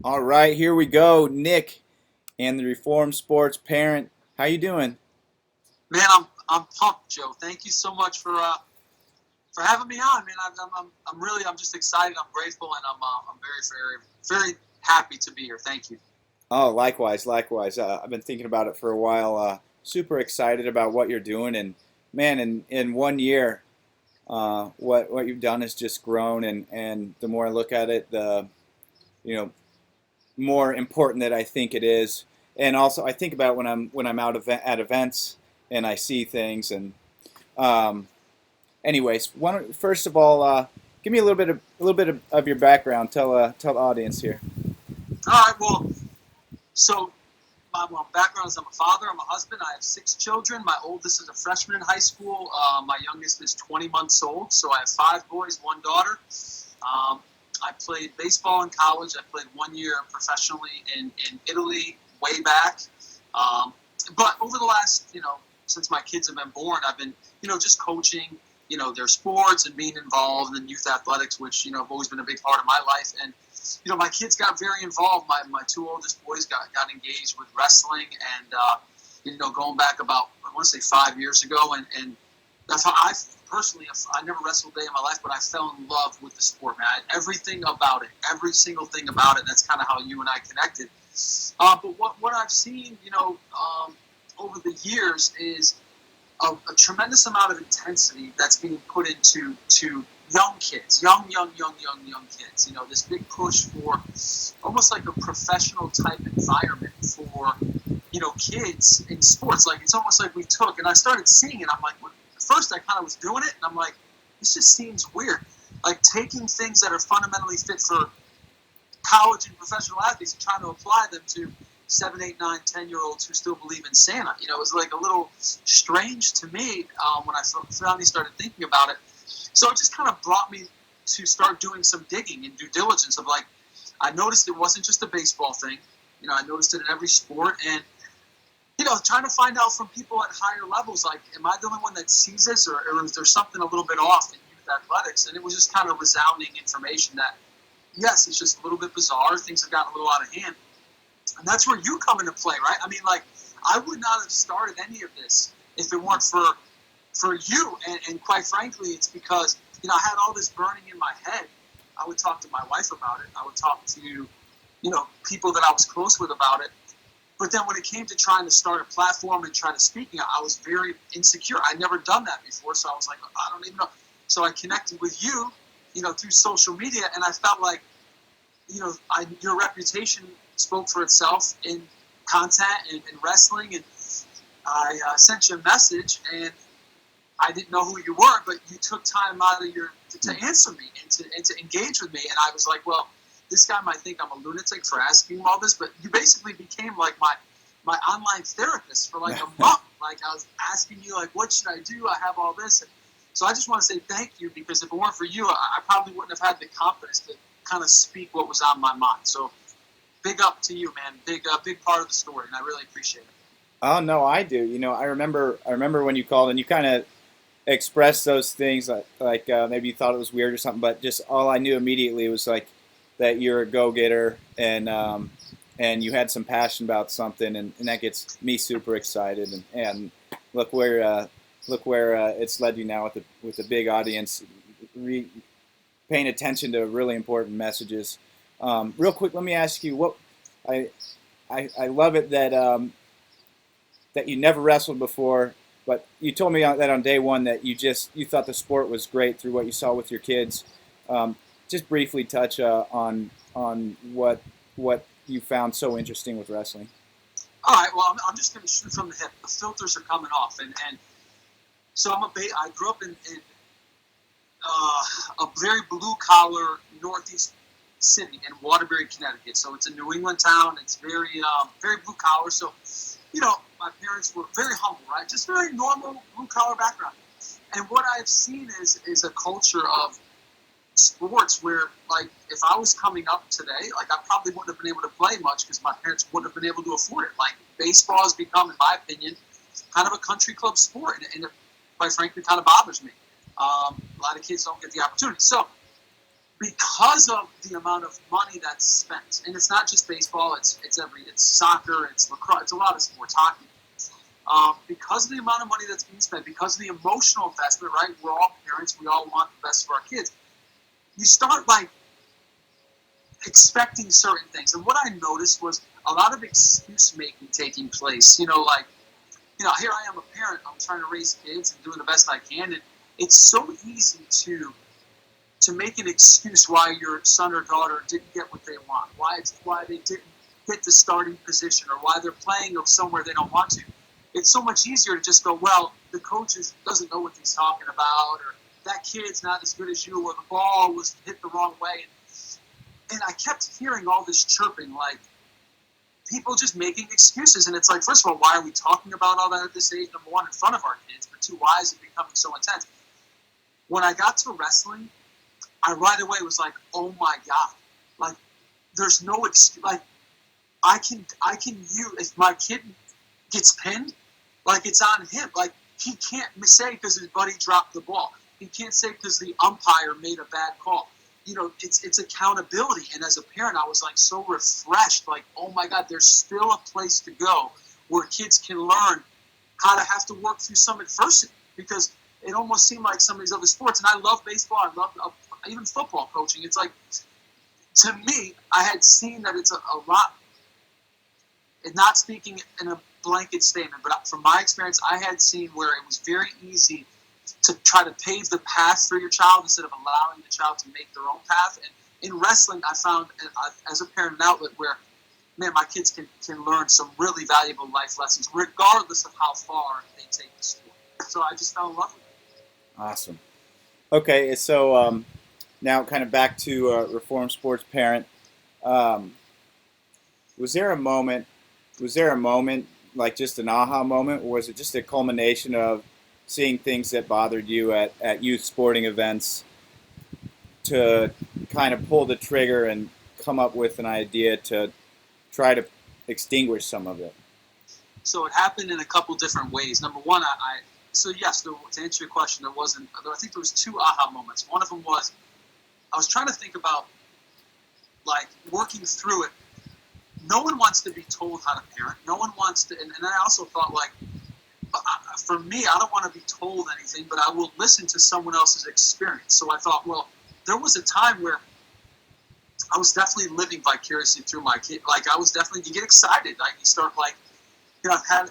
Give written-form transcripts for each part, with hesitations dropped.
All right, here we go. Nick and the Reformed Sports Parent. How you doing? Man, I'm pumped, Joe. Thank you so much for having me on, man. I'm just excited. I'm grateful, and I'm very happy to be here. Thank you. Oh, likewise, likewise. I've been thinking about it for a while. Super excited about what you're doing, and man, in 1 year, what you've done has just grown, and the more I look at it, the you know more important that I think it is. And also, I think about when I'm out at events and I see things, and um, anyways, first of all, give me a little bit of your background. Tell the audience here. All right. Well, so my background is I'm a father. I'm a husband. I have 6 children. My oldest is a freshman in high school. My youngest is 20 months old. So I have 5 boys, 1 daughter. Um, I played baseball in college. I played 1 year professionally in Italy way back. Um, but over the last, since my kids have been born, I've been, just coaching, their sports and being involved in youth athletics, which, have always been a big part of my life. And, my kids got very involved. My 2 oldest boys got engaged with wrestling and, going back about, I want to say 5 years ago. And I personally, I never wrestled a day in my life, but I fell in love with the sport, man. Everything about it, every single thing about it. That's kind of how you and I connected. But what I've seen, over the years is a tremendous amount of intensity that's being put into young kids, young kids. This big push for almost like a professional type environment for kids in sports. Like it's almost like we took, and I started seeing it. I'm like, at first I kind of was doing it, and I'm like, this just seems weird. Like taking things that are fundamentally fit for college and professional athletes and trying to apply them to 7, 8, 9, 10-year-olds who still believe in Santa. It was like a little strange to me when I finally started thinking about it. So it just kind of brought me to start doing some digging and due diligence of like, I noticed it wasn't just a baseball thing. I noticed it in every sport, and trying to find out from people at higher levels, like, am I the only one that sees this, or is there something a little bit off in youth athletics? And it was just kind of resounding information that, yes, it's just a little bit bizarre. Things have gotten a little out of hand. And that's where you come into play, right? I mean, like, I would not have started any of this if it weren't for you. And quite frankly, it's because, I had all this burning in my head. I would talk to my wife about it. I would talk to, people that I was close with about it. But then when it came to trying to start a platform and try to speak, I was very insecure. I'd never done that before, so I was like, I don't even know. So I connected with you, through social media, and I felt like, your reputation spoke for itself in content and wrestling, and I sent you a message, and I didn't know who you were, but you took time out of to answer me and to engage with me, and I was like, well, this guy might think I'm a lunatic for asking him all this, but you basically became like my online therapist for like a month. Like I was asking you, like, what should I do? I have all this. And so I just want to say thank you, because if it weren't for you, I probably wouldn't have had the confidence to kind of speak what was on my mind. So big up to you, man. Big part of the story, and I really appreciate it. Oh no, I do. I remember when you called and you kind of expressed those things like maybe you thought it was weird or something, but just all I knew immediately was like that you're a go-getter and you had some passion about something, and that gets me super excited. And look where it's led you now with a big audience, re, paying attention to really important messages. Real quick, let me ask you what I I love it that you never wrestled before, but you told me that on day one that you thought the sport was great through what you saw with your kids. Um, just briefly touch on what you found so interesting with wrestling. All right, well, I'm just going to shoot from the hip. The filters are coming off, and so I grew up in a very blue collar northeast city in Waterbury, Connecticut. So it's a New England town. It's very blue collar. So my parents were very humble, right? Just very normal blue collar background. And what I've seen is a culture of sports where, like, if I was coming up today, like, I probably wouldn't have been able to play much because my parents wouldn't have been able to afford it. Like, baseball has become, in my opinion, kind of a country club sport, and it, quite frankly, kind of bothers me. A lot of kids don't get the opportunity. So because of the amount of money that's spent, and it's not just baseball, it's soccer, it's lacrosse, it's a lot of sports, hockey. Because of the amount of money that's being spent, because of the emotional investment, right? We're all parents, we all want the best for our kids. You start like expecting certain things, and what I noticed was a lot of excuse making taking place. Here I am, a parent, I'm trying to raise kids and doing the best I can, and it's so easy to make an excuse why your son or daughter didn't get what they want, why they didn't get the starting position, or why they're playing somewhere they don't want to. It's so much easier to just go, well, the coach doesn't know what he's talking about, or that kid's not as good as you, or the ball was hit the wrong way. And I kept hearing all this chirping, like people just making excuses. And it's like, first of all, why are we talking about all that at this age? Number one, in front of our kids, but two, why is it becoming so intense? When I got to wrestling, I right away was like, oh my God, like there's no excuse. Like I can use, if my kid gets pinned, like it's on him. Like he can't say because his buddy dropped the ball. He can't say because the umpire made a bad call. It's accountability. And as a parent, I was like so refreshed. Like, oh my God, there's still a place to go where kids can learn how to have to work through some adversity, because it almost seemed like some of these other sports. And I love baseball. I love even football coaching. It's like, to me, I had seen that it's a lot. And not speaking in a blanket statement, but from my experience, I had seen where it was very easy to try to pave the path for your child instead of allowing the child to make their own path. And in wrestling, I found, as a parent, an outlet where, man, my kids can learn some really valuable life lessons, regardless of how far they take the sport. So I just fell in love with it. Awesome. Okay, so now kind of back to Reformed Sports Parent. Was there a moment, like just an aha moment, or was it just a culmination of seeing things that bothered you at youth sporting events to kind of pull the trigger and come up with an idea to try to extinguish some of it? So it happened in a couple different ways. Number one, to answer your question, I think there was two aha moments. One of them was, I was trying to think about, like, working through it. No one wants to be told how to parent. No one wants to, and I also thought, like, for me, I don't want to be told anything, but I will listen to someone else's experience. So I thought, well, there was a time where I was definitely living vicariously through my kid. Like, you get excited. Like, you start, like, I've had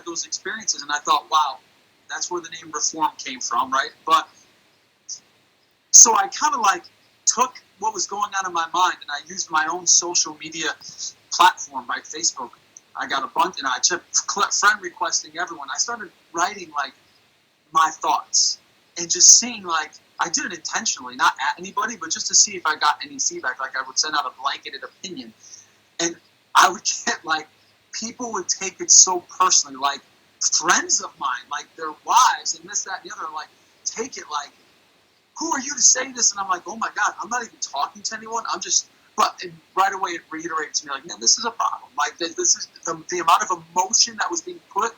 those experiences, and I thought, wow, that's where the name Reform came from, right? But so I kind of like took what was going on in my mind, and I used my own social media platform, like Facebook. I got a bunch, and I kept friend requesting everyone. I started writing like my thoughts and just seeing, like, I did it intentionally, not at anybody, but just to see if I got any feedback. Like, I would send out a blanketed opinion, and I would get, like, people would take it so personally, like friends of mine, like their wives and this, that, and the other, like, take it like, who are you to say this? And I'm like, oh my God, I'm not even talking to anyone. But right away it reiterated to me, like, man, this is a problem. Like, this is the amount of emotion that was being put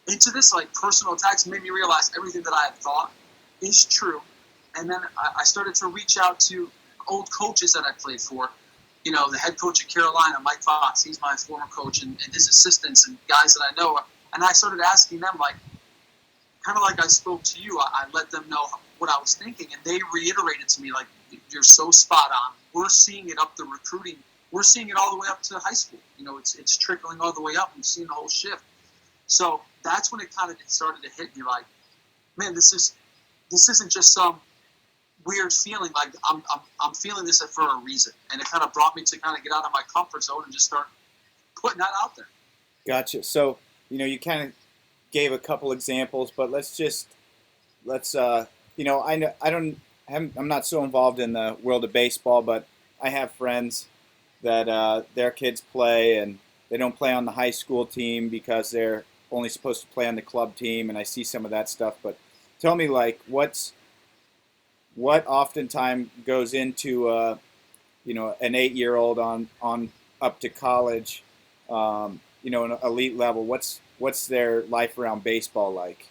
into this, like, personal attacks, made me realize everything that I had thought is true. And then I started to reach out to old coaches that I played for. The head coach at Carolina, Mike Fox, he's my former coach, and his assistants and guys that I know. And I started asking them, like, kind of like I spoke to you, I let them know what I was thinking, and they reiterated to me, like, you're so spot on. We're seeing it up the recruiting. We're seeing it all the way up to high school. It's trickling all the way up. We've seen the whole shift. So that's when it kind of started to hit me, like, man, this isn't just some weird feeling. Like, I'm feeling this for a reason, and it kind of brought me to kind of get out of my comfort zone and just start putting that out there. Gotcha. So you kind of gave a couple examples, but I'm not so involved in the world of baseball, but I have friends that their kids play, and they don't play on the high school team because they're only supposed to play on the club team, and I see some of that stuff. But tell me, like, what oftentimes goes into an 8-year-old on up to college, an elite level. What's their life around baseball like?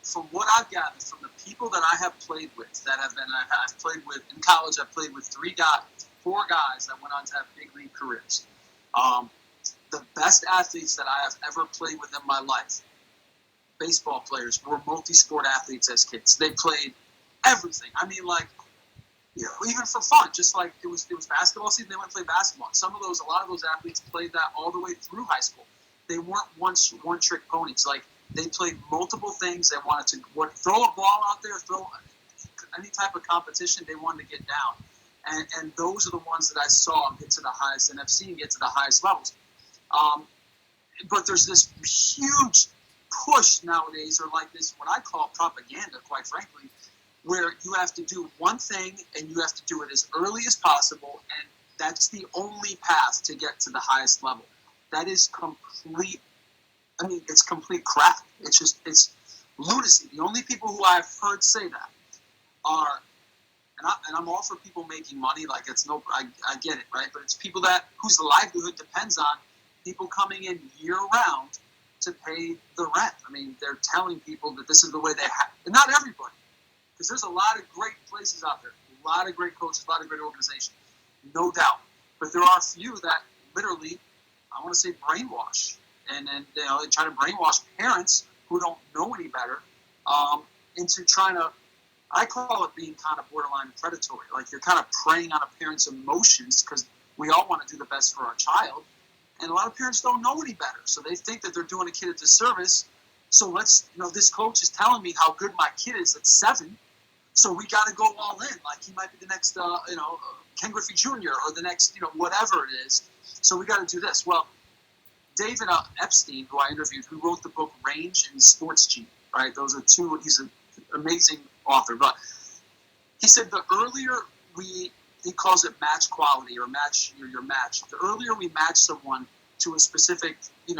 from what I've gathered from the people that I have played with, I've played with in college, I've played with four guys that went on to have big league careers. The best athletes that I have ever played with in my life, baseball players, were multi-sport athletes as kids. They played everything. I mean, like, even for fun, just like it was basketball season, they went and played basketball. A lot of those athletes played that all the way through high school. They weren't one-trick ponies. Like, they played multiple things. They wanted to throw a ball out there, throw any type of competition. They wanted to get down, and those are the ones that I saw get to the highest, and I've seen get to the highest levels. But there's this huge push nowadays, or like this, what I call propaganda, quite frankly, where you have to do one thing and you have to do it as early as possible, and that's the only path to get to the highest level. That is complete. I mean, it's complete crap. It's lunacy. The only people who I've heard say that are, and I'm all for people making money. Like, I get it, right? But it's people whose livelihood depends on people coming in year round to pay the rent. I mean, they're telling people that this is the way they have, and not everybody, because there's a lot of great places out there, a lot of great coaches, a lot of great organizations, no doubt. But there are a few that literally, I want to say, brainwash, and they try to brainwash parents who don't know any better into trying to. I call it being kind of borderline predatory. Like, you're kind of preying on a parent's emotions, because we all want to do the best for our child. And a lot of parents don't know any better. So they think that they're doing a kid a disservice. So this coach is telling me how good my kid is at 7. So we got to go all in. Like, he might be the next, Ken Griffey Jr. or the next, whatever it is. So we got to do this. Well, David Epstein, who I interviewed, who wrote the book Range and Sports Gene, right? Those are two. He's an amazing author. But he said the earlier he calls it match quality, or match your match. The earlier we match someone to a specific,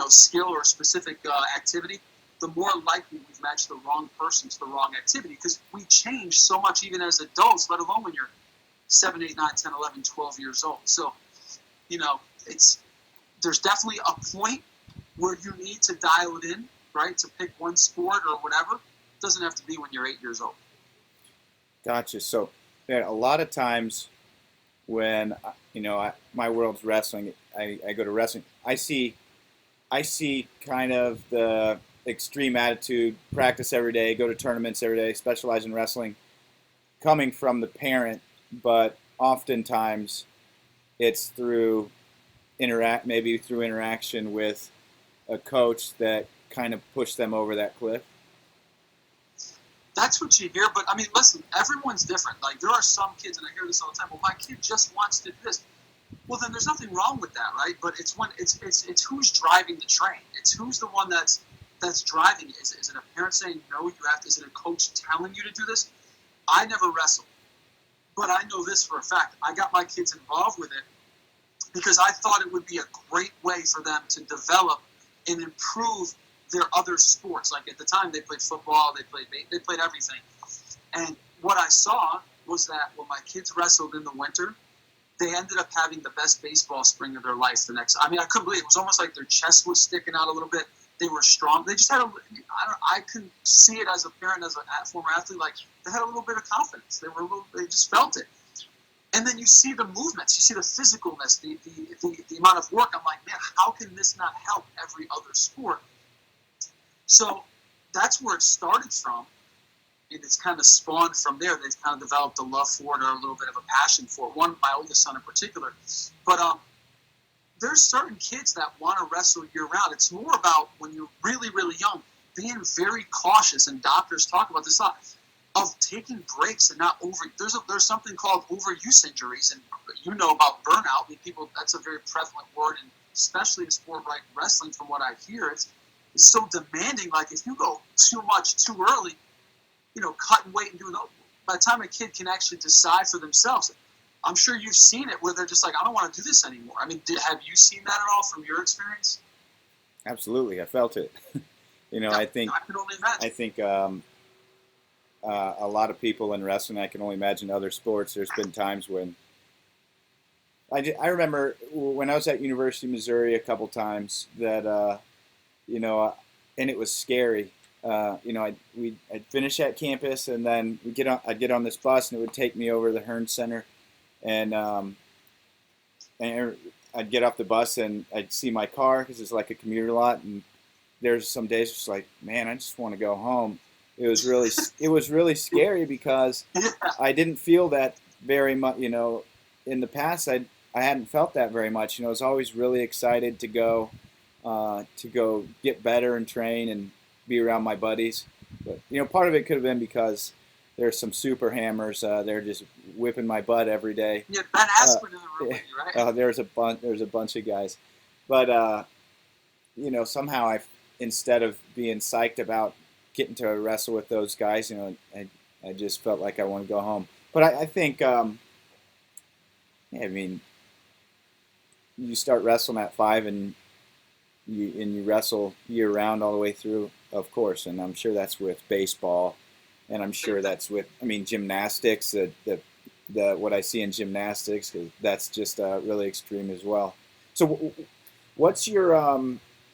skill or specific activity, the more likely we've matched the wrong person to the wrong activity, because we change so much even as adults, let alone when you're 7, 8, 9, 10, 11, 12 years old. So, there's definitely a point where you need to dial it in, right, to pick one sport or whatever. It doesn't have to be when you're 8 years old. Gotcha. So, a lot of times when my world's wrestling, I go to wrestling. I see kind of the extreme attitude, practice every day, go to tournaments every day, specialize in wrestling, coming from the parent, but oftentimes it's through interaction with a coach that kind of pushed them over that cliff. That's what you hear, but I mean, listen, everyone's different. Like, there are some kids, and I hear this all the time, well, my kid just wants to do this. Well, then there's nothing wrong with that, right? But it's who's driving the train. It's who's the one that's driving it. Is it a parent saying, no, you have to? Is it a coach telling you to do this? I never wrestled, but I know this for a fact. I got my kids involved with it because I thought it would be a great way for them to develop and improve their other sports. Like, at the time, they played football, they played everything. And what I saw was that when my kids wrestled in the winter, they ended up having the best baseball spring of their life the next. I mean, I couldn't believe it. It was almost like their chest was sticking out a little bit. They were strong. They just had I could see it as a parent, as a former athlete, like, they had a little bit of confidence. They just felt it. And then you see the movements, you see the physicalness, the amount of work. I'm like, man, how can this not help every other sport? So that's where it started from, and it's kind of spawned from there. They've kind of developed a love for it, or a little bit of a passion for it. My oldest son in particular. But there's certain kids that want to wrestle year-round. It's more about when you're really, really young, being very cautious, and doctors talk about this a lot, of taking breaks and not over. There's something called overuse injuries, and about burnout. I mean, that's a very prevalent word, and especially in sport like wrestling, from what I hear, it's so demanding. Like, if you go too much too early, cutting weight and doing. By the time a kid can actually decide for themselves, I'm sure you've seen it where they're just like, I don't want to do this anymore. I mean, have you seen that at all from your experience? Absolutely, I felt it. I think I can only imagine. I think a lot of people in wrestling. I can only imagine other sports. There's been times when I remember when I was at University of Missouri a couple times that and it was scary I'd finish at campus, and then I'd get on this bus, and it would take me over to the Hearn Center, and and I'd get off the bus, and I'd see my car because it's like a commuter lot, and there's some days just like, man, I just want to go home. It was really scary because I didn't feel that very much. In the past, I hadn't felt that very much. I was always really excited to go get better and train and be around my buddies. But part of it could have been because there's some super hammers. They're just whipping my butt every day. Yeah, Ben Askren in the room with you, right? There's a bunch of guys, but somehow instead of being psyched about getting to wrestle with those guys, I just felt like I wanted to go home. But I think, I mean, you start wrestling at 5 and you wrestle year round all the way through, of course, and I'm sure that's with baseball, and I'm sure that's with, gymnastics. The what I see in gymnastics, 'cause that's just really extreme as well. So, what's your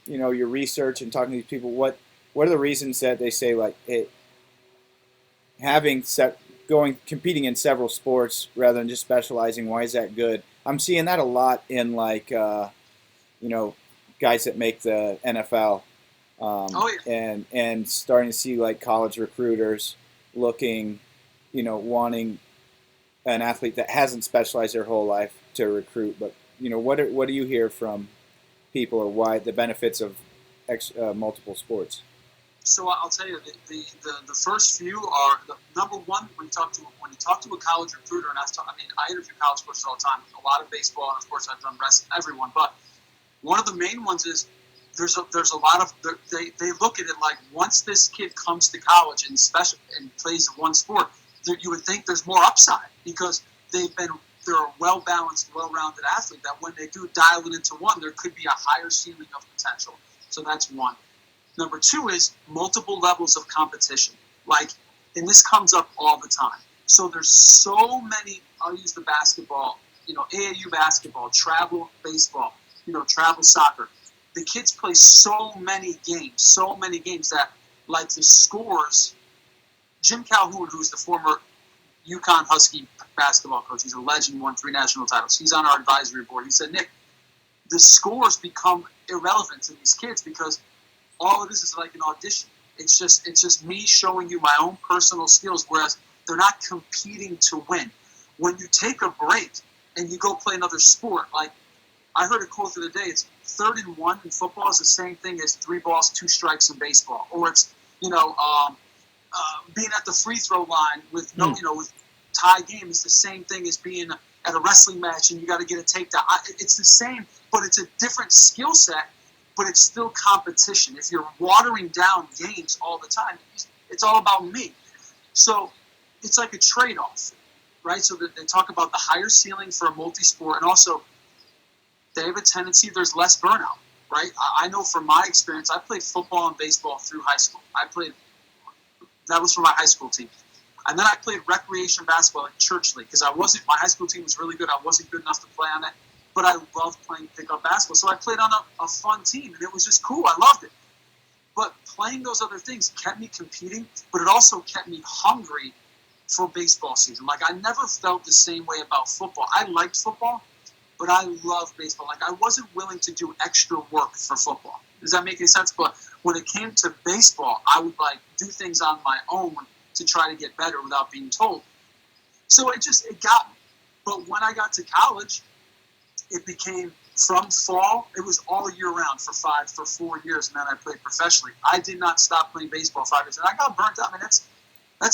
your research and talking to these people? What are the reasons that they say like competing in several sports rather than just specializing? Why is that good? I'm seeing that a lot in like guys that make the NFL, and starting to see like college recruiters looking, wanting an athlete that hasn't specialized their whole life to recruit. But what do you hear from people, or why the benefits of multiple sports? So I'll tell you, the first few are the number one. When you talk to a college recruiter, and I interview college coaches all the time. A lot of baseball, and of course I've done wrestling, everyone. But one of the main ones is there's a lot of they look at it like once this kid comes to college and plays one sport, you would think there's more upside because they're a well-balanced, well-rounded athlete that when they do dial it into one, there could be a higher ceiling of potential. So that's one. Number two is multiple levels of competition. And this comes up all the time. So there's so many, I'll use the basketball, AAU basketball, travel baseball, travel soccer. The kids play so many games that, like the scores, Jim Calhoun, who's the former UConn Husky basketball coach, he's a legend, won 3 national titles. He's on our advisory board. He said, Nick, the scores become irrelevant to these kids because all it is like an audition. It's just me showing you my own personal skills, whereas they're not competing to win. When you take a break and you go play another sport, like I heard a quote the other day, it's 3rd and 1 in football is the same thing as 3 balls, 2 strikes in baseball. Or it's, being at the free throw line with with tie game is the same thing as being at a wrestling match and you got to get a takedown. It's the same, but it's a different skill set, but it's still competition. If you're watering down games all the time, it's all about me. So it's like a trade-off, right? So they talk about the higher ceiling for a multi-sport, and also they have a tendency, there's less burnout, right? I know from my experience, I played football and baseball through high school. That was for my high school team. And then I played recreation basketball at church league because my high school team was really good. I wasn't good enough to play on it, but I loved playing pickup basketball. So I played on a fun team, and it was just cool. I loved it. But playing those other things kept me competing, but it also kept me hungry for baseball season. Like, I never felt the same way about football. I liked football, but I love baseball. Like, I wasn't willing to do extra work for football. Does that make any sense? But when it came to baseball, I would do things on my own to try to get better without being told. So it got me. But when I got to college, it became from fall, it was all year round for 4 years, and then I played professionally. I did not stop playing baseball 5 years, and I got burnt out. I mean, it's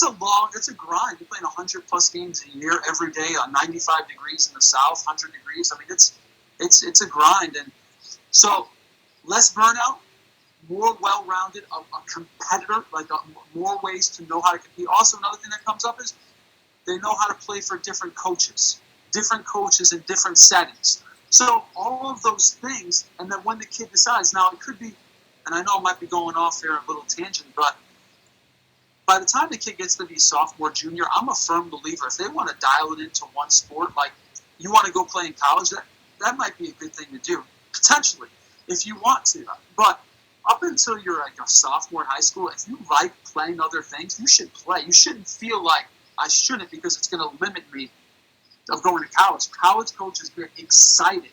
a grind. You're playing 100+ games a year every day on 95 degrees in the south, 100 degrees. I mean, it's a grind. And so less burnout, more well-rounded, a competitor, more ways to know how to compete. Also, another thing that comes up is they know how to play for different coaches in different settings. So all of those things, and then when the kid decides, now it could be, and I know I might be going off here a little tangent, but by the time the kid gets to be sophomore, junior, I'm a firm believer. If they want to dial it into one sport, like you want to go play in college, that might be a good thing to do, potentially, if you want to. But up until you're like a sophomore in high school, if you like playing other things, you should play. You shouldn't feel like I shouldn't because it's going to limit me of going to college. College coaches get excited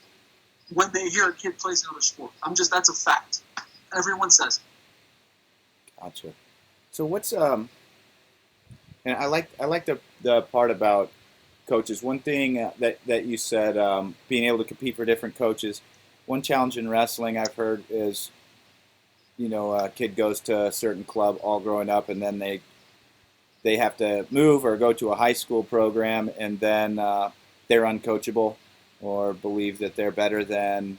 when they hear a kid plays another sport. That's a fact. Everyone says it. Gotcha. So what's and I like the part about coaches. One thing that you said, being able to compete for different coaches. One challenge in wrestling I've heard is, a kid goes to a certain club all growing up, and then they have to move or go to a high school program, and then they're uncoachable or believe that they're better than,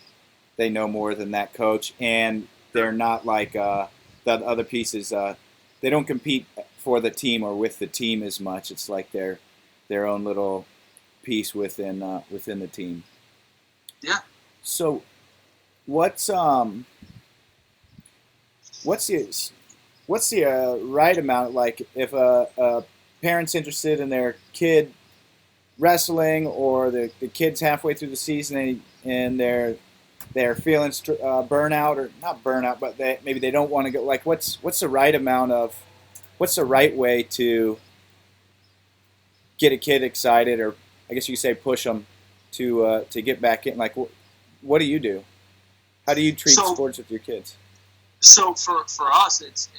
they know more than that coach, and they're not like the other pieces. They don't compete for the team or with the team as much. It's like their own little piece within the team. Yeah. So, what's the right amount? Like, if a parent's interested in their kid wrestling, or the kid's halfway through the season and they're feeling burnout, or not burnout, but maybe they don't want to go. Like, what's the right amount of, what's the right way to get a kid excited, or I guess you could say push them to get back in? Like, what do you do? How do you treat sports with your kids? So for us, it's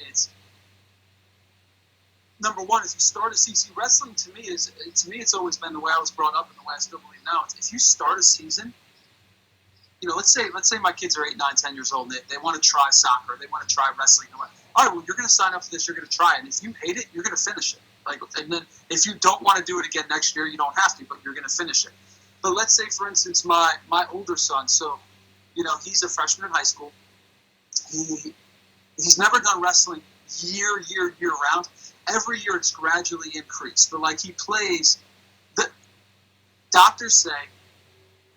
number one. If you start a season, wrestling to me it's always been the way I was brought up and the way I still believe now. If you start a season, let's say my kids are 8, 9, 10 years old. And they want to try soccer. They want to try wrestling. All right, well, you're going to sign up for this. You're going to try it. And if you hate it, you're going to finish it. And then if you don't want to do it again next year, you don't have to, but you're going to finish it. But let's say, for instance, my older son. So, he's a freshman in high school. He's never done wrestling year round. Every year it's gradually increased. But he plays. The doctors say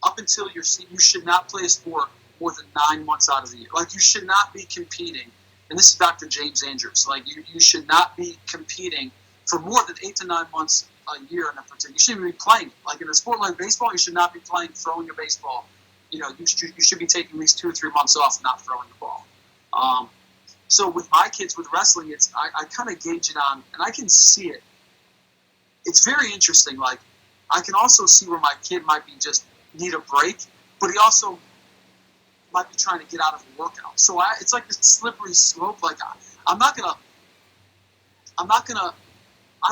up until you should not play a sport more than 9 months out of the year. You should not be competing. And this is Dr. James Andrews. You should not be competing for more than 8 to 9 months a year in a particular. You shouldn't be playing. In a sport like baseball, you should not be throwing a baseball. You should be taking at least 2 or 3 months off and not throwing the ball. So with my kids with wrestling, I kind of gauge it on, and I can see it. It's very interesting. I can also see where my kid might be just need a break, but he also might be trying to get out of a workout. So it's like this slippery slope. I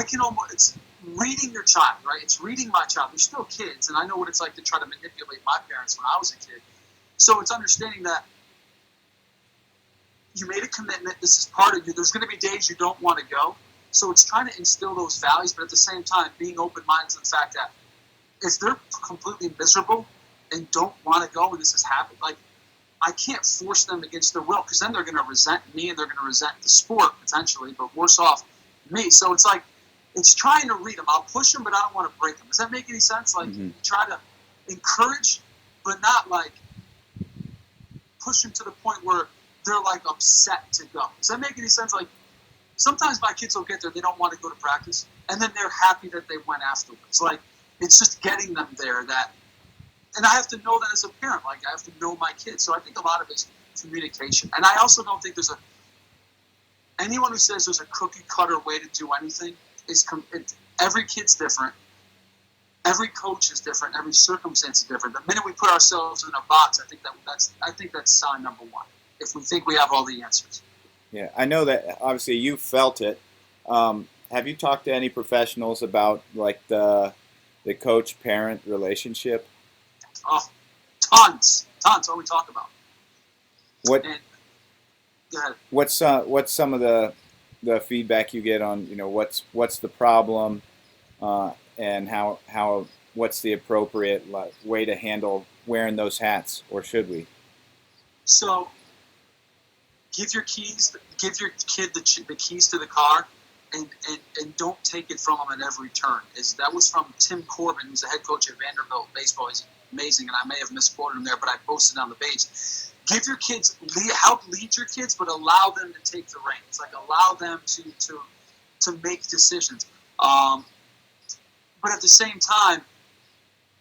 can almost, it's reading your child, right? It's reading my child. They're still kids, and I know what it's like to try to manipulate my parents when I was a kid. So it's understanding that you made a commitment. This is part of you. There's going to be days you don't want to go. So it's trying to instill those values, but at the same time, being open-minded to the fact that if they're completely miserable and don't want to go and this has happened, I can't force them against their will, because then they're going to resent me and they're going to resent the sport potentially, but worse off, me. So it's trying to read them. I'll push them, but I don't want to break them. Does that make any sense? You try to encourage, but not push them to the point where they're upset to go. Does that make any sense? Sometimes my kids will get there, they don't want to go to practice, and then they're happy that they went afterwards. It's just getting them there and I have to know that as a parent. I have to know my kids. So I think a lot of it is communication. And I also don't think anyone who says there's a cookie cutter way to do anything every kid's different. Every coach is different. Every circumstance is different. The minute we put ourselves in a box, I think that's sign number one. If we think we have all the answers. Yeah, I know that obviously you felt it. Have you talked to any professionals about the coach-parent relationship? Oh, tons. All we talk about. What? Go ahead. What's some of the feedback you get on what's the problem, and how what's the appropriate way to handle wearing those hats, or should we? So, give your kid the keys to the car, and don't take it from him at every turn. That was from Tim Corbin, who's the head coach at Vanderbilt baseball. He's amazing, and I may have misquoted him there, but I posted on the page. Give your kids, help lead your kids, but allow them to take the reins. Allow them to make decisions. But at the same time,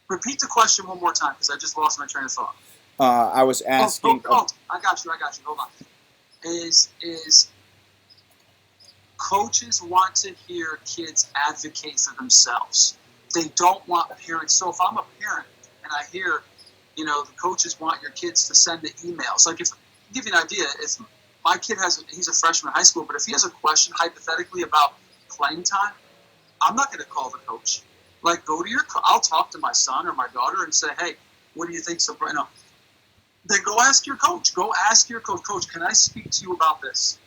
repeat the question one more time, because I just lost my train of thought. I was asking. I got you. Hold on. is coaches want to hear kids advocate for themselves. They don't want parents. So if I'm a parent and I hear, the coaches want your kids to send the emails. Like, if I'll give you an idea, if my kid he's a freshman in high school, but if he has a question hypothetically about playing time, I'm not going to call the coach. Like, I'll talk to my son or my daughter and say, hey, what do you think? So, then go ask your coach. Go ask your coach. Coach, can I speak to you about this?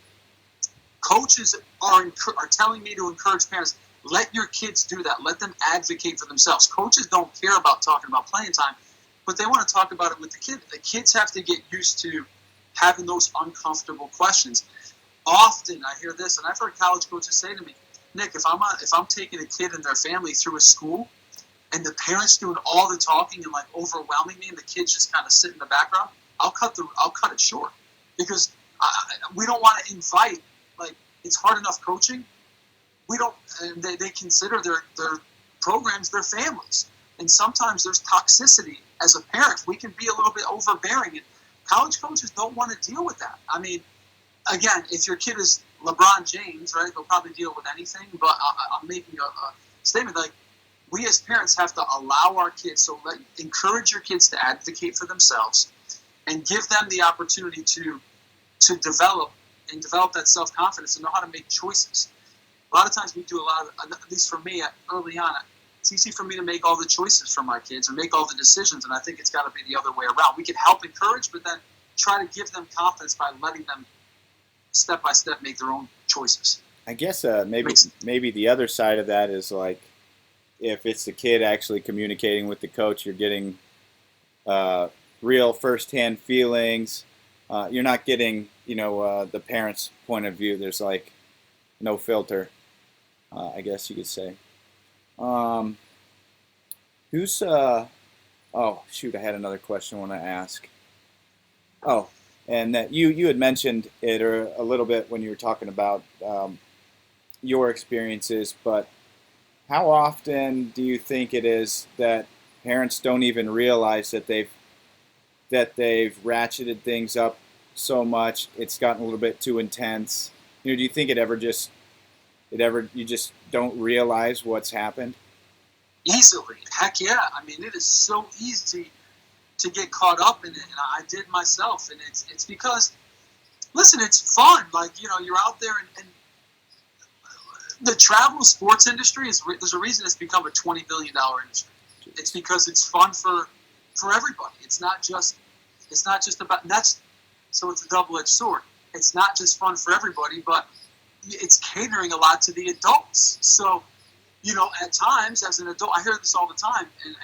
Coaches are telling me to encourage parents, let your kids do that. Let them advocate for themselves. Coaches don't care about talking about playing time, but they want to talk about it with the kid. The kids have to get used to having those uncomfortable questions. Often I hear this, and I've heard college coaches say to me, Nick, if I'm taking a kid and their family through a school, and the parents doing all the talking and like overwhelming me, and the kids just kind of sit in the background, I'll cut it short, because we don't want to invite. Like, it's hard enough coaching. And they consider their programs their families, and sometimes there's toxicity as a parent. We can be a little bit overbearing, and college coaches don't want to deal with that. I mean, again, if your kid is LeBron James, right, they'll probably deal with anything. But I'm making a statement like, we as parents have to allow our kids, encourage your kids to advocate for themselves, and give them the opportunity to develop that self-confidence and know how to make choices. A lot of times we do at least for me, early on, it's easy for me to make all the choices for my kids or make all the decisions, and I think it's got to be the other way around. We can help encourage, but then try to give them confidence by letting them step by step make their own choices. I guess maybe the other side of that is, like, if it's the kid actually communicating with the coach, you're getting real firsthand feelings. You're not getting, the parent's point of view. There's like no filter, I guess you could say. Who's oh shoot, I had another question I want to ask. Oh, and that you had mentioned it a little bit when you were talking about your experiences, but how often do you think it is that parents don't even realize that they've ratcheted things up so much, it's gotten a little bit too intense? Do you think you just don't realize what's happened? Easily. Heck yeah. I mean, it is so easy to get caught up in it, and I did myself, and it's because, listen, it's fun. Like, you're out there, and the travel sports industry there's a reason it's become a $20 billion industry. It's because it's fun for everybody. It's not just about, and so it's a double-edged sword. It's not just fun for everybody, but it's catering a lot to the adults. So, at times as an adult, I hear this all the time, and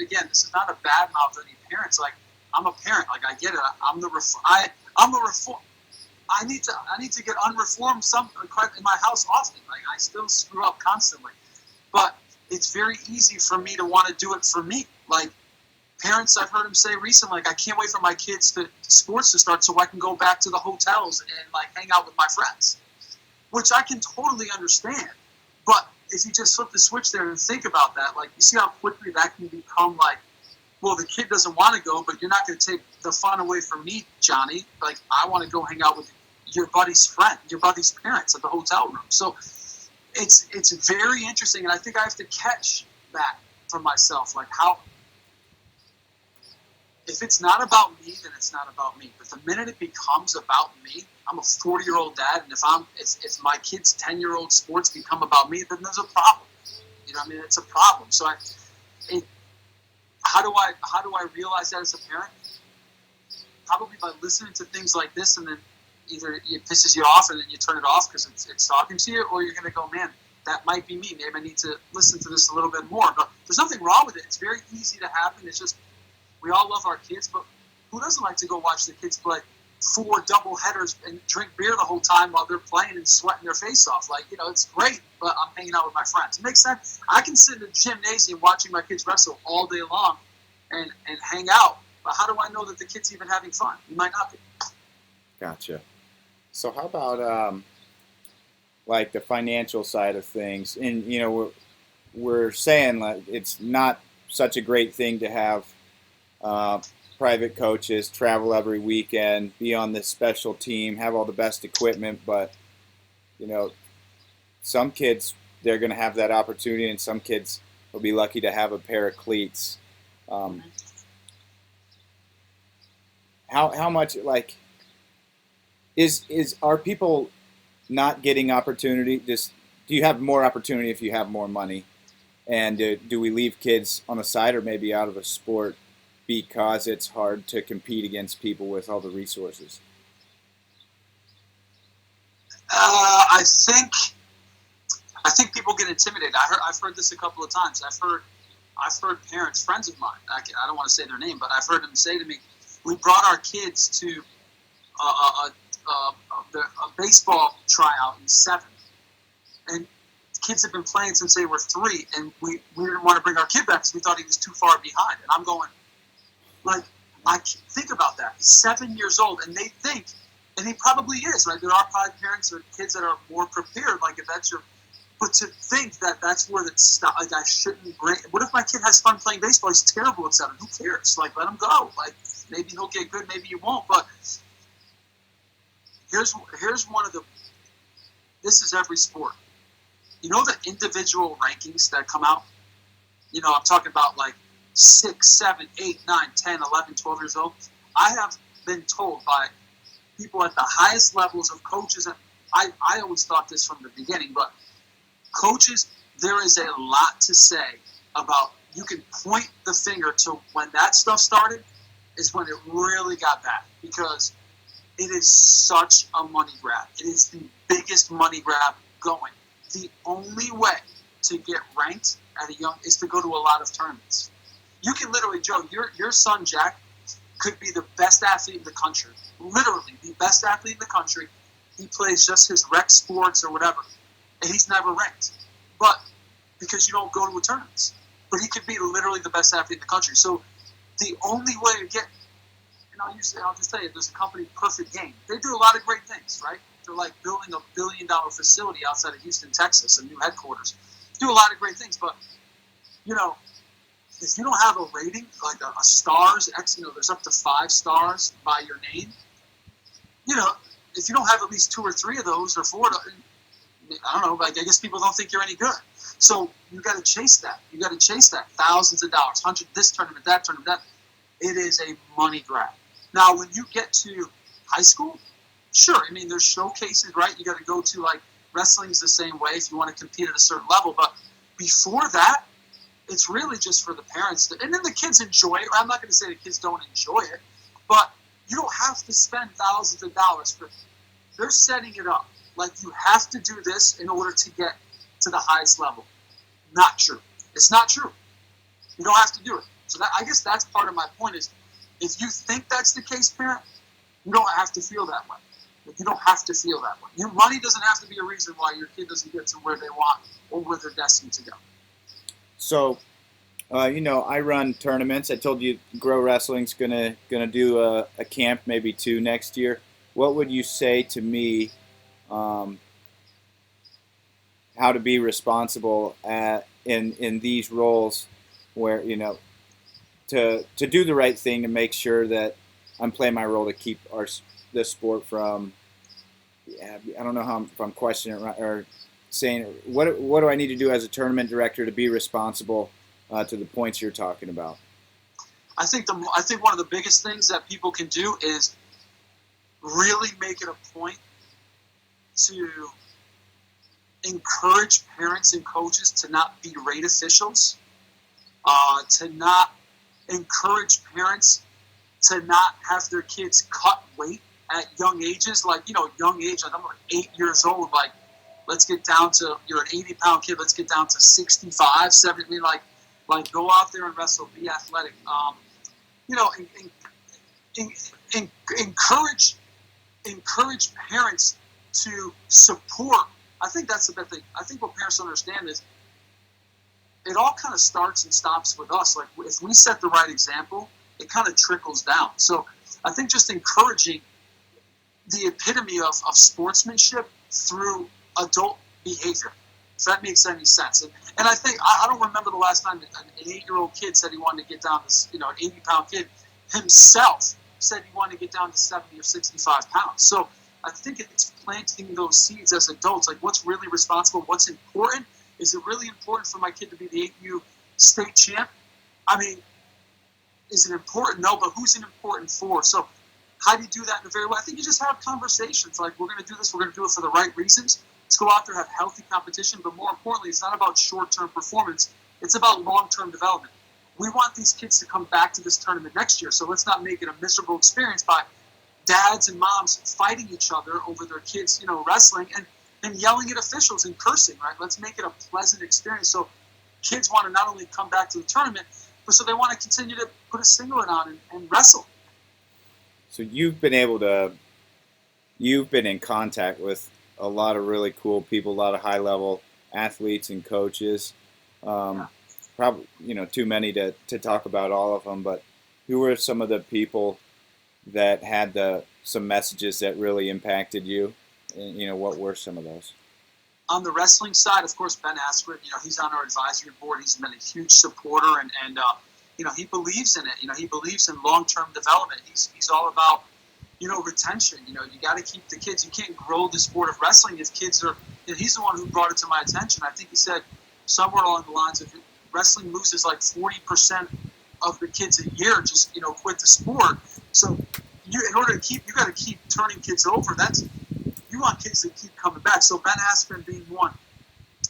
again, this is not a bad mouth of any parents. Like, I'm a parent, like, I get it. I'm a reform. I need to get unreformed in my house often. Like, I still screw up constantly, but it's very easy for me to want to do it for me. Like, parents, I've heard them say recently, like, I can't wait for my kids to sports to start so I can go back to the hotels and like hang out with my friends, which I can totally understand. But if you just flip the switch there and think about that, like, you see how quickly that can become like, well, the kid doesn't want to go, but you're not going to take the fun away from me, Johnny. Like, I want to go hang out with your buddy's parents at the hotel room. So it's very interesting, and I think I have to catch that for myself. Like, how, if it's not about me, then it's not about me. But the minute it becomes about me, I'm a 40-year-old dad, and if my kid's 10-year-old sports become about me, then there's a problem. It's a problem. So how do I realize that as a parent? Probably by listening to things like this, and then either it pisses you off and then you turn it off because it's talking to you, or you're going to go, man, that might be me. Maybe I need to listen to this a little bit more. But there's nothing wrong with it. It's very easy to happen. It's just, we all love our kids, but who doesn't like to go watch the kids play 4 double headers and drink beer the whole time while they're playing and sweating their face off? Like, it's great, but I'm hanging out with my friends. It makes sense. I can sit in the gymnasium watching my kids wrestle all day long and hang out. But how do I know that the kid's even having fun? You might not be. Gotcha. So how about like the financial side of things? And we're saying, like, it's not such a great thing to have private coaches, travel every weekend, be on this special team, have all the best equipment, but you know, some kids they're going to have that opportunity, and some kids will be lucky to have a pair of cleats. Um, how much like is are people not getting opportunity? Just do you have more opportunity if you have more money? And do we leave kids on the side or maybe out of a sport because it's hard to compete against people with all the resources? I think people get intimidated. I've heard this a couple of times. I've heard parents, friends of mine. I don't want to say their name, but I've heard them say to me, "We brought our kids to a baseball tryout in 7, and kids have been playing since they were 3, and we didn't want to bring our kid back because we thought he was too far behind." And I'm going, like, I think about that. He's 7 years old, and they think, and he probably is, right? There are probably parents or kids that are more prepared. Like, if that's your, but to think that that's where it's stop. Like, I shouldn't bring. What if my kid has fun playing baseball? He's terrible at 7. Who cares? Like, let him go. Like, maybe he'll get good, maybe he won't. But here's one of the. This is every sport. You know the individual rankings that come out? You know, I'm talking about like 6, 7, 8, 9, 10, 11, 12 years old. I have been told by people at the highest levels of coaches, and I always thought this from the beginning, but coaches, there is a lot to say about, you can point the finger to when that stuff started is when it really got bad, because it is such a money grab. It is the biggest money grab going. The only way to get ranked at a young is to go to a lot of tournaments. You can literally, Joe, your son Jack could be the best athlete in the country. Literally, the best athlete in the country. He plays just his rec sports or whatever, and he's never ranked. But because you don't go to tournaments. But he could be literally the best athlete in the country. So the only way to get, and I'll just tell you, there's a company, Perfect Game. They do a lot of great things, right? They're like building $1 billion facility outside of Houston, Texas, a new headquarters. Do a lot of great things, but you know, if you don't have a rating, like a stars, there's up to 5 stars by your name. You know, if you don't have at least 2 or 3 of those or 4, I don't know. Like, I guess people don't think you're any good. So you got to chase that. You got to chase that. Thousands of dollars, this tournament, that tournament, that. It is a money grab. Now, when you get to high school, sure. I mean, there's showcases, right? You got to go to, like, wrestling's the same way if you want to compete at a certain level. But before that, it's really just for the parents. And then the kids enjoy it. I'm not going to say the kids don't enjoy it, but you don't have to spend thousands of dollars for it. They're setting it up. Like, you have to do this in order to get to the highest level. Not true. It's not true. You don't have to do it. So I guess that's part of my point is, if you think that's the case, parent, you don't have to feel that way. You don't have to feel that way. Your money doesn't have to be a reason why your kid doesn't get to where they want or where they're destined to go. So, I run tournaments. I told you Grow Wrestling's gonna do a camp, maybe 2 next year. What would you say to me, how to be responsible in these roles, where to do the right thing to make sure that I'm playing my role to keep the sport from. I don't know if I'm questioning it or saying what do I need to do as a tournament director to be responsible to the points you're talking about. I think one of the biggest things that people can do is really make it a point to encourage parents and coaches to not berate officials, to not encourage parents to not have their kids cut weight at young ages. Like, young age, like I'm 8 years old, like, let's get down to, you're an 80-pound kid, let's get down to 65, 70, like go out there and wrestle, be athletic. Encourage parents to support. I think that's the big thing. I think what parents don't understand is it all kind of starts and stops with us. Like, if we set the right example, it kind of trickles down. So I think just encouraging the epitome of sportsmanship through adult behavior, if that makes any sense. And I think, I don't remember the last time an 8-year-old kid said he wanted to get down this, an 80-pound kid. himself said he wanted to get down to 70 or 65 pounds. So I think it's planting those seeds as adults. Like, what's really responsible? What's important? Is it really important for my kid to be the 8U state champ? I mean, is it important? No, but who's it important for? So how do you do that in a very well? I think you just have conversations. Like, we're going to do this. We're going to do it for the right reasons. Let's go out there, have healthy competition. But more importantly, it's not about short-term performance. It's about long-term development. We want these kids to come back to this tournament next year. So let's not make it a miserable experience by dads and moms fighting each other over their kids, wrestling and yelling at officials and cursing, right? Let's make it a pleasant experience. So kids want to not only come back to the tournament, but so they want to continue to put a singlet on and wrestle. So you've been in contact with a lot of really cool people, a lot of high-level athletes and coaches. Probably, too many to talk about all of them, but who were some of the people that had some messages that really impacted you? And, what were some of those? On the wrestling side, of course, Ben Askren, he's on our advisory board. He's been a huge supporter, and he believes in it. He believes in long-term development. He's all about, retention. You got to keep the kids. You can't grow the sport of wrestling if kids are. He's the one who brought it to my attention. I think he said somewhere along the lines of wrestling loses like 40% of the kids a year just quit the sport. So in order to you got to keep turning kids over. You want kids to keep coming back. So Ben Askren being one.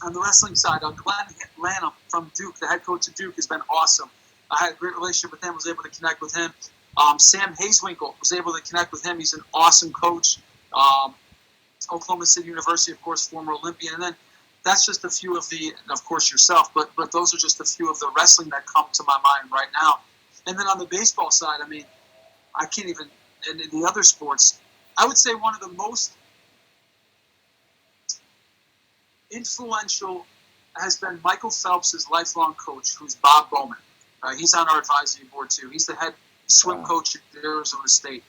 On the wrestling side, Glenn Lanham from Duke, the head coach of Duke, has been awesome. I had a great relationship with him, was able to connect with him. Sam Hazewinkle, was able to connect with him. He's an awesome coach. Oklahoma City University, of course, former Olympian. And then that's just a few of the, and of course yourself, but those are just a few of the wrestling that come to my mind right now. And then on the baseball side, I can't even, and in the other sports, I would say one of the most influential has been Michael Phelps' lifelong coach, who's Bob Bowman. He's on our advisory board too. He's the head swim coach at Arizona State,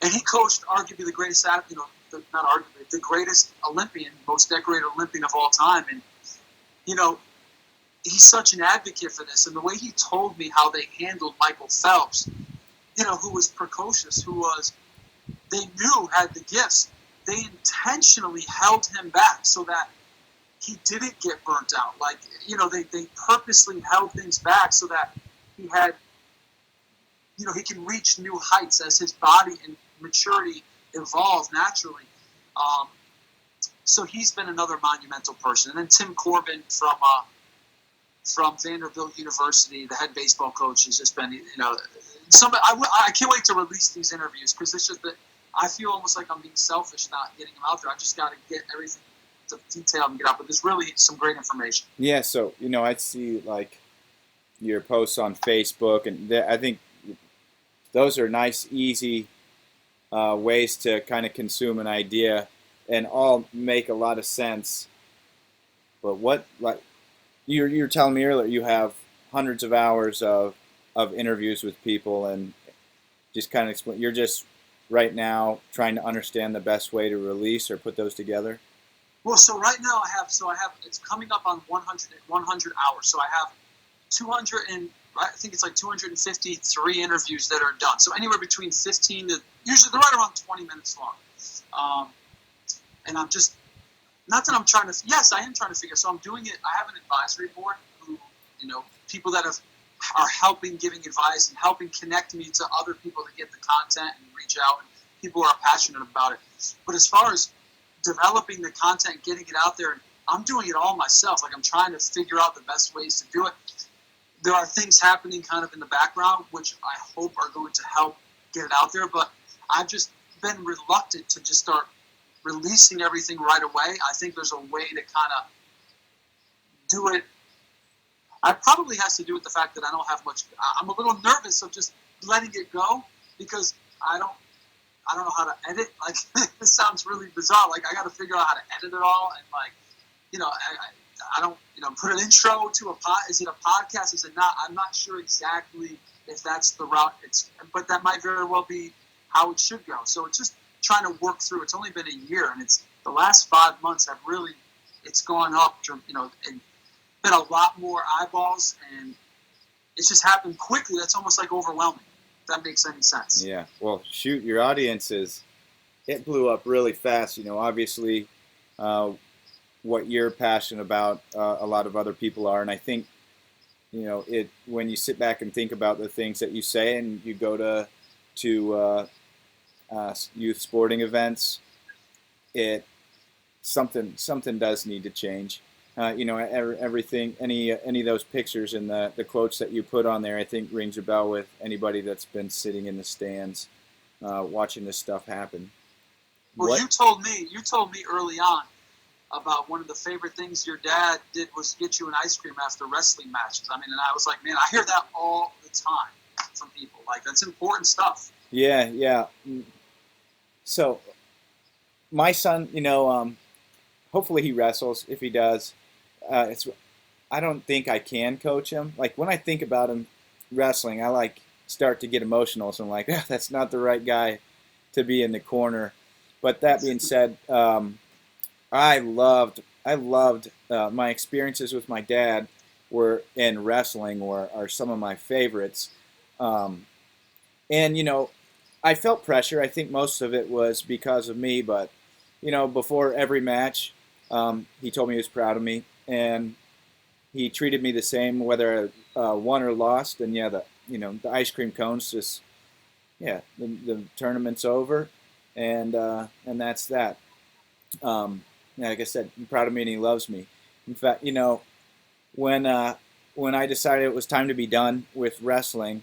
and he coached arguably the greatest, not arguably, the greatest Olympian, most decorated Olympian of all time. And he's such an advocate for this. And the way he told me how they handled Michael Phelps, who was precocious, they knew had the gifts. They intentionally held him back so that he didn't get burnt out. Like, they purposely held things back so that he had, he can reach new heights as his body and maturity evolve naturally. So he's been another monumental person. And then Tim Corbin from Vanderbilt University, the head baseball coach, has just been, somebody. I can't wait to release these interviews because it's just that I feel almost like I'm being selfish not getting them out there. I just got to get everything to detail and get out. But there's really some great information. Yeah, so, I see, like, your posts on Facebook, and I think those are nice, easy ways to kind of consume an idea and all make a lot of sense. But you're telling me earlier, you have hundreds of hours of interviews with people, and just kind of explain, you're just right now trying to understand the best way to release or put those together? Well, so right now I have it's coming up on 100 hours. So I have 200 and I think it's like 253 interviews that are done. So anywhere between 15 to, usually they're right around 20 minutes long. And I'm just, not that I'm trying to, yes, I am trying to figure, so I'm doing it. I have an advisory board who, people that are helping, giving advice and helping connect me to other people to get the content and reach out, and people who are passionate about it. But as far as developing the content, getting it out there, I'm doing it all myself. Like, I'm trying to figure out the best ways to do it. There are things happening kind of in the background, which I hope are going to help get it out there. But I've just been reluctant to just start releasing everything right away. I think there's a way to kind of do it. It probably has to do with the fact that I don't have much. I'm a little nervous of just letting it go because I don't know how to edit. Like, this sounds really bizarre. Like, I got to figure out how to edit it all, and I don't, put an intro to a pod. Is it a podcast? Is it not? I'm not sure exactly if that's the route. But that might very well be how it should go. So it's just trying to work through. It's only been a year, and it's the last 5 months have really, it's gone up. And been a lot more eyeballs, and it's just happened quickly. That's almost like overwhelming. that makes any sense. Yeah. Well, shoot, your audience it blew up really fast. Obviously, uh, what you're passionate about, a lot of other people are, and I think it when you sit back and think about the things that you say, and you go to youth sporting events, it something does need to change. Everything, any of those pictures and the quotes that you put on there, I think rings a bell with anybody that's been sitting in the stands, watching this stuff happen. Well, What? you told me early on about one of the favorite things your dad did was get you an ice cream after wrestling matches. I mean, and I was like, man, I hear that all the time from people. Like, that's important stuff. Yeah, yeah. So my son, hopefully he wrestles. If he does, it's. I don't think I can coach him. Like when I think about him wrestling, I like start to get emotional. So I'm like, that's not the right guy to be in the corner. But that being said, I loved my experiences with my dad were in wrestling are some of my favorites. And I felt pressure. I think most of it was because of me, but before every match, he told me he was proud of me, and he treated me the same whether I won or lost. And yeah, the ice cream cones just the tournament's over, and that's that. Like I said, he's proud of me and he loves me. In fact, when when I decided it was time to be done with wrestling,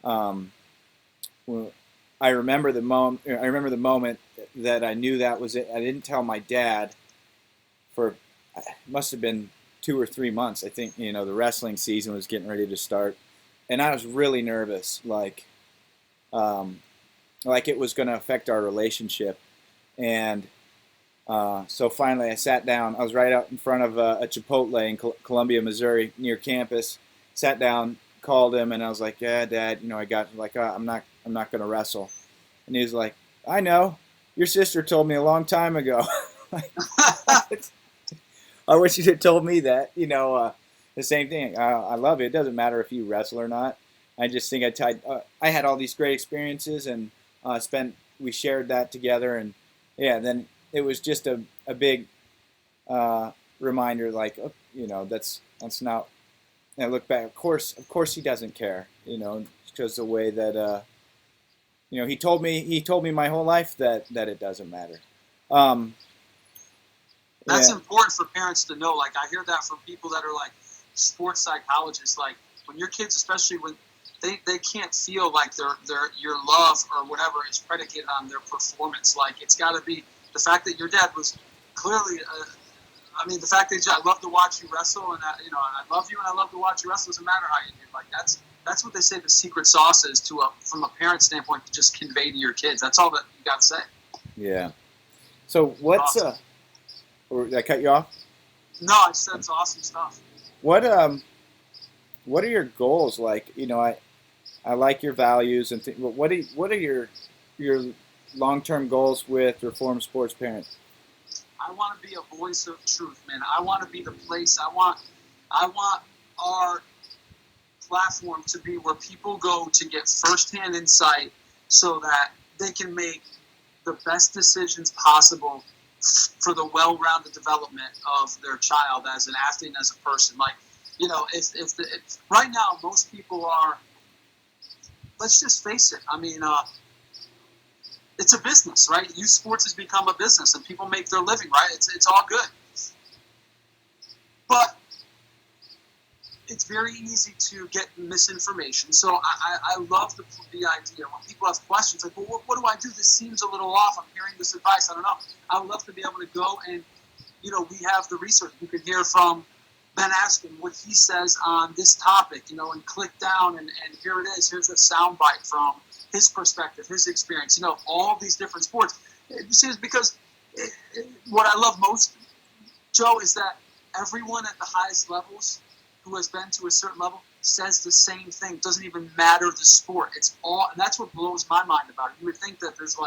um, well, I remember the moment. I remember the moment that I knew that was it. I didn't tell my dad for it must have been 2 or 3 months. I think the wrestling season was getting ready to start, and I was really nervous, um, like it was going to affect our relationship. And so finally, I sat down. I was right out in front of a Chipotle in Columbia, Missouri, near campus. Sat down, called him, and I was like, "Yeah, Dad, I got I'm not going to wrestle." And he was like, "I know. Your sister told me a long time ago." I wish you had told me that. The same thing. I love it. It doesn't matter if you wrestle or not. I just think I had all these great experiences, and we shared that together, and yeah, then it was just a big reminder, like, that's not. And I look back. Of course, he doesn't care. Because the way that he told me my whole life that it doesn't matter. Um, That's yeah, important for parents to know. Like, I hear that from people that are like sports psychologists. Like, when your kids, especially when they can't feel like your love or whatever is predicated on their performance. Like, it's got to be the fact that your dad was clearly. I mean, the fact that I love to watch you wrestle, and I love you, and I love to watch you wrestle. Doesn't matter how you do. Like, that's what they say the secret sauce is from a parent standpoint to just convey to your kids. That's all that you got to say. yeah. So what's Awesome. or did I cut you off? No, I said it's awesome stuff. What what are your goals? Like, I like your values and what are your long-term goals with Reformed Sports Parent? I want to be a voice of truth, man. I want to be the place. I want our platform to be where people go to get firsthand insight so that they can make the best decisions possible for the well-rounded development of their child as an athlete and as a person. Like, if right now most people are, let's just face it. I mean, it's a business, right? Youth sports has become a business, and people make their living, right? It's all good, but it's very easy to get misinformation. So I love the idea when people have questions like, well, what do I do? This seems a little off. I'm hearing this advice. I don't know. I would love to be able to go and, we have the research. You can hear from Ben Askin what he says on this topic, and click down and here it is. Here's a soundbite from his perspective, his experience, all these different sports. You see, it's because what I love most, Joe, is that everyone at the highest levels who has been to a certain level says the same thing. It doesn't even matter the sport. It's all, and that's what blows my mind about it. You would think that there's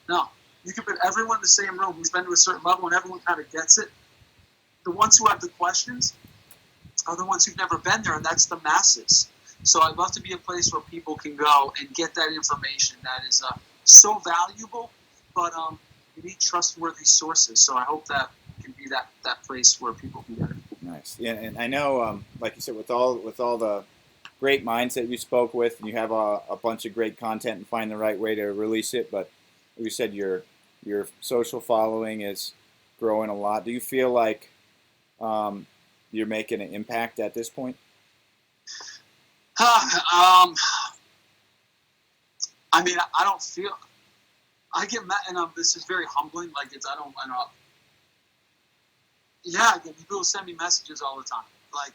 no, you could put everyone in the same room who's been to a certain level and everyone kind of gets it. The ones who have the questions are the ones who've never been there, and that's the masses. So I'd love to be a place where people can go and get that information that is so valuable, but you need trustworthy sources. So I hope that can be that place where people can get it. Nice. Yeah, and I know, like you said, with all the great minds that you spoke with, and you have a bunch of great content and find the right way to release it. But you said your social following is growing a lot. Do you feel like you're making an impact at this point? I mean, I don't feel. I get mad, and this is very humbling. Like it's, I don't. Yeah, people send me messages all the time. Like,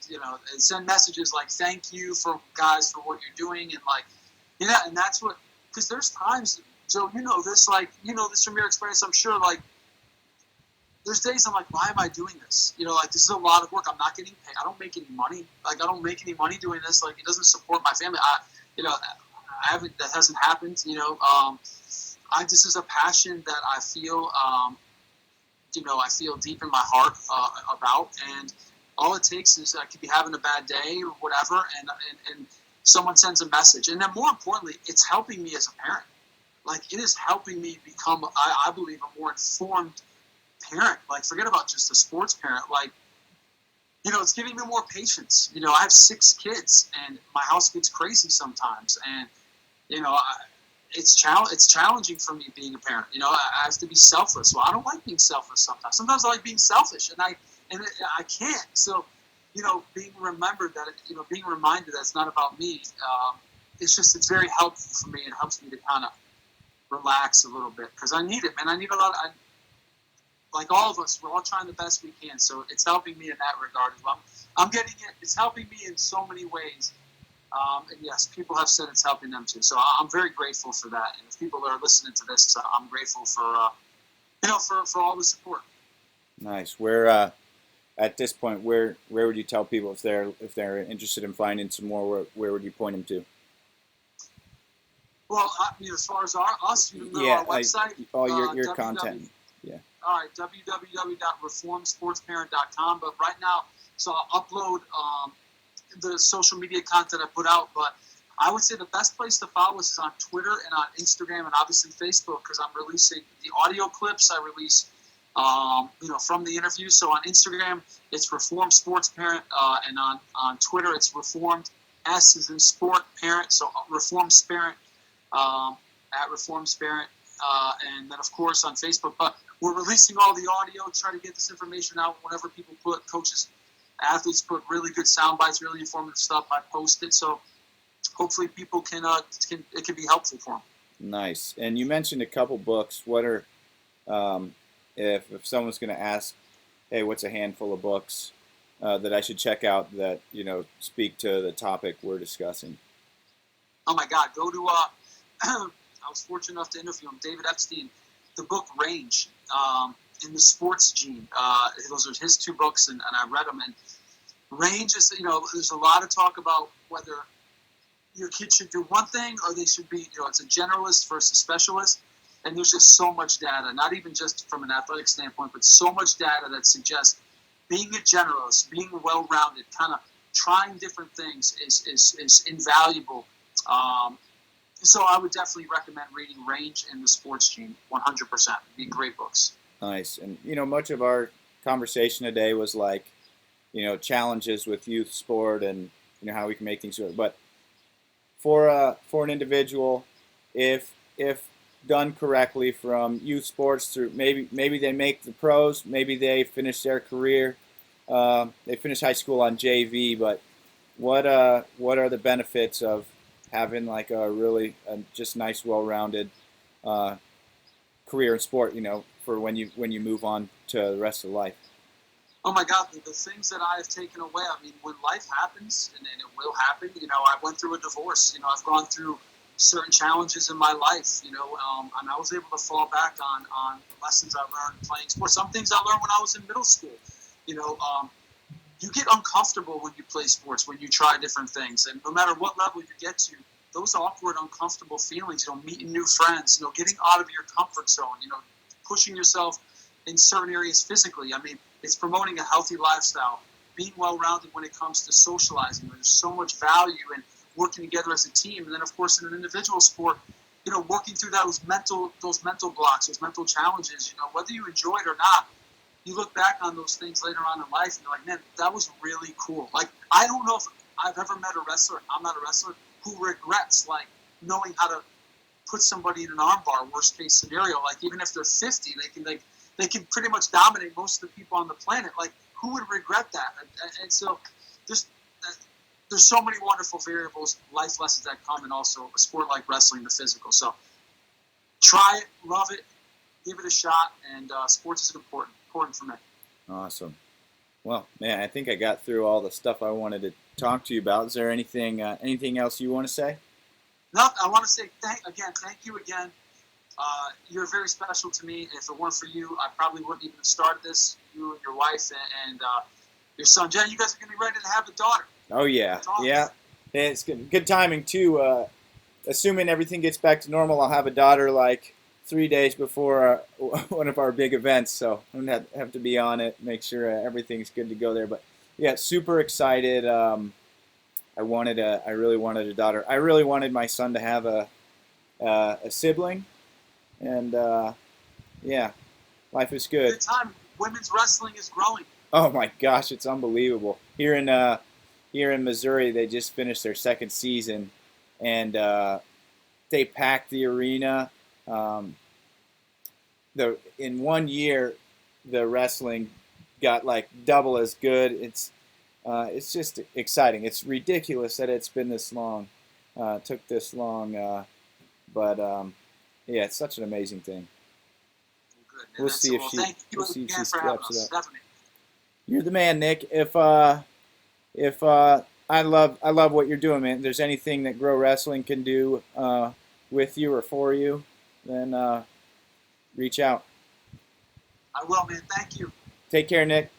and send messages like, "Thank you for guys for what you're doing," and like, and that's what. Because there's times, Joe, this, like, this from your experience. I'm sure, like, there's days I'm like, why am I doing this? Like, this is a lot of work. I'm not getting paid. I don't make any money. Like, I don't make any money doing this. Like, it doesn't support my family. I haven't. That hasn't happened. This is a passion that I feel. I feel deep in my heart about, and all it takes is I could be having a bad day or whatever, and someone sends a message, and then more importantly, it's helping me as a parent. Like, it is helping me become, I believe, a more informed parent. Like, forget about just a sports parent. Like, it's giving me more patience. I have 6 kids, and my house gets crazy sometimes, and it's challenging for me being a parent. I have to be selfless. Well, I don't like being selfless sometimes. Sometimes I like being selfish, and I can't. So, being remembered that being reminded that it's not about me. It's very helpful for me. It helps me to kind of relax a little bit because I need it, man. I need a lot. Like all of us, we're all trying the best we can. So it's helping me in that regard as well. I'm getting it. It's helping me in so many ways. And yes, people have said it's helping them too. So I'm very grateful for that. And if people are listening to this, I'm grateful for for all the support. Nice. Where at this point, where would you tell people if they're interested in finding some more? Where would you point them to? Well, as far as us, Yeah, our website, all your content. Yeah. All right, www.reformsportsparent.com. But right now, so I'll upload the social media content I put out. But I would say the best place to follow us is on Twitter and on Instagram and obviously Facebook because I'm releasing the audio clips I release, from the interview. So on Instagram, it's Reformed Sports Parent, and on Twitter, it's Reformed. S is in sport parent, so Reformed Parent, at Reformed Parent, and then of course on Facebook. But we're releasing all the audio, try to get this information out whenever people put, coaches, athletes put really good sound bites, really informative stuff. I post it, so hopefully people it can be helpful for them. Nice. And you mentioned a couple books. What are if someone's going to ask, hey, what's a handful of books that I should check out that speak to the topic we're discussing? Oh my God, go to I was fortunate enough to interview him, David Epstein. The book Range, in the Sports Gene. Those are his 2 books, and I read them. And Range is, there's a lot of talk about whether your kid should do one thing or they should be, it's a generalist versus specialist. And there's just so much data, not even just from an athletic standpoint, but so much data that suggests being a generalist, being well-rounded, kind of trying different things is invaluable. So I would definitely recommend reading Range and the Sports Gene, 100%. Be great books. Nice. And, much of our conversation today was like, challenges with youth sport and, how we can make things work. But for an individual, if done correctly from youth sports through maybe they make the pros, maybe they finish their career, they finish high school on JV, but what are the benefits of having like a really just nice, well-rounded career in sport, for when you move on to the rest of life? Oh my God, the things that I have taken away. I mean, when life happens, and it will happen. I went through a divorce. I've gone through certain challenges in my life. And I was able to fall back on lessons I learned playing sports. Some things I learned when I was in middle school. You get uncomfortable when you play sports, when you try different things, and no matter what level you get to, those awkward, uncomfortable feelings, meeting new friends, getting out of your comfort zone, pushing yourself in certain areas physically. I mean, it's promoting a healthy lifestyle, being well-rounded when it comes to socializing. There's so much value in working together as a team. And then, of course, in an individual sport, working through those mental blocks, those mental challenges, whether you enjoy it or not, you look back on those things later on in life and you're like, man, that was really cool. Like, I don't know if I've ever met a wrestler, I'm not a wrestler, who regrets, like, knowing how to put somebody in an armbar, worst case scenario. Like, even if they're 50, they can pretty much dominate most of the people on the planet. Like, who would regret that? And so there's so many wonderful variables, life lessons that come, and also a sport like wrestling, the physical. So try it, love it, give it a shot, and sports is important for me. Awesome. Well, man, I think I got through all the stuff I wanted to talk to you about. Is there anything else you want to say? No, I want to say thank you again. You're very special to me. If it weren't for you, I probably wouldn't even have started this. You and your wife and your son, Jen, you guys are going to be ready to have a daughter. Oh, yeah. Awesome. Yeah. It's good timing, too. Assuming everything gets back to normal, I'll have a daughter like 3 days before one of our big events. So I'm going to have to be on it, make sure everything's good to go there. But, yeah, super excited. I really wanted a daughter. I really wanted my son to have a sibling. And, yeah, life is good. Good time. Women's wrestling is growing. Oh, my gosh, it's unbelievable. Here in Missouri, they just finished their second season, and they packed the arena. In 1 year, the wrestling got like double as good. It's just exciting. It's ridiculous that it's been this long, took this long, but yeah, it's such an amazing thing. Good. We'll see if she steps it up. Definitely. You're the man, Nick. If I love what you're doing, man. If there's anything that Grow Wrestling can do with you or for you, then reach out. I will, man. Thank you. Take care, Nick.